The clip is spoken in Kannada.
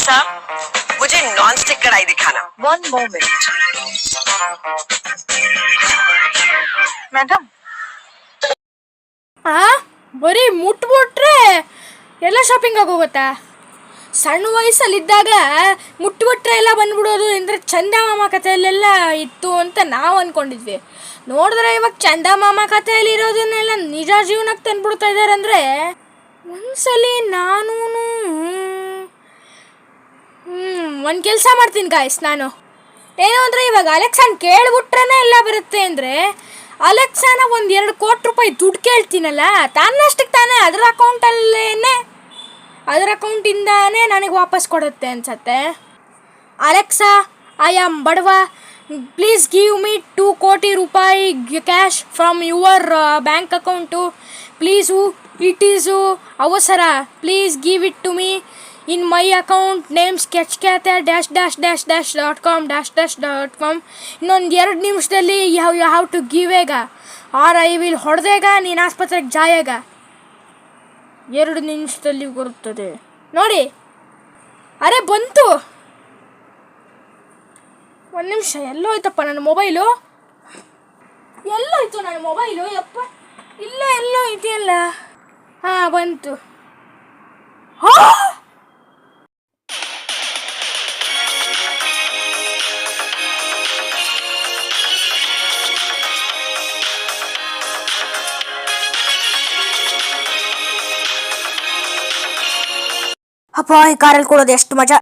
साहब मुझे नॉन स्टिक कढ़ाई दिखाना। 1 मोमेंट। मैडम ಬರೀ ಮುಟ್ಬಿಟ್ರೆ ಎಲ್ಲ ಶಾಪಿಂಗ್ ಆಗೋಗುತ್ತಾ? ಸಣ್ಣ ವಯಸ್ಸಲ್ಲಿದ್ದಾಗ ಮುಟ್ಬಿಟ್ರೆ ಎಲ್ಲ ಬಂದ್ಬಿಡೋದು ಅಂದರೆ ಚಂದಮಾಮ ಕಥೆಯಲ್ಲೆಲ್ಲ ಇತ್ತು ಅಂತ ನಾವು ಅಂದ್ಕೊಂಡಿದ್ವಿ. ನೋಡಿದ್ರೆ ಇವಾಗ ಚಂದಮಾಮ ಕಥೆಯಲ್ಲಿರೋದನ್ನೆಲ್ಲ ನಿಜ ಜೀವನಕ್ಕೆ ತಂದ್ಬಿಡ್ತಾ ಇದ್ದಾರೆ. ಅಂದರೆ ಒಂದ್ಸಲಿ ನಾನು ಒಂದು ಕೆಲಸ ಮಾಡ್ತೀನಿ ಗಾಯ್ಸ್. ನಾನು ಏನು ಅಂದರೆ ಇವಾಗ ಅಲೆಕ್ಸಾನ್ ಕೇಳಿಬಿಟ್ರೆ ಎಲ್ಲ ಬರುತ್ತೆ ಅಂದರೆ ಅಲೆಕ್ಸಾನ 1-2 ಕೋಟಿ ರೂಪಾಯಿ ದುಡ್ಡು ಕೇಳ್ತೀನಲ್ಲ, ತನ್ನಷ್ಟಕ್ಕೆ ತಾನೇ ಅದರ ಅಕೌಂಟಿಂದಾನೇ ನನಗೆ ವಾಪಸ್ ಕೊಡುತ್ತೆ ಅನ್ಸತ್ತೆ. ಅಲೆಕ್ಸಾ, ಐ ಆಮ್ ಬಡವ, ಪ್ಲೀಸ್ ಗಿವ್ ಮೀ 2 ಕೋಟಿ ರೂಪಾಯಿ cash from your bank account please, it is ಅವಸರ, please give it to me in my account name sketchkatha-.com. ಇನ್ನೊಂದು 2 ನಿಮಿಷದಲ್ಲಿ ಯು ಹ್ಯಾವ್ ಟು ಗಿವ್ ಏಗ ಆರ್ ಐ ವಿಲ್ ಹೊಡೆದೇಗ ನೀನು ಆಸ್ಪತ್ರೆಗೆ ಜಾಯೇಗ. 2 ನಿಮಿಷದಲ್ಲಿ ಬರುತ್ತದೆ ನೋಡಿ. ಅರೆ ಬಂತು. 1 ನಿಮಿಷ. ಎಲ್ಲೋಯ್ತಪ್ಪ ನನ್ನ ಮೊಬೈಲು? ಎಲ್ಲೋಯ್ತು ನನ್ನ ಮೊಬೈಲು? ಯಪ್ಪ, ಎಲ್ಲೋ ಇದೆಯಲ್ಲ. ಬಂತು. ಅಪ್ಪ, ಈ ಕಾರಲ್ಲಿ ಕೊಡೋದು ಎಷ್ಟು ಮಜಾ.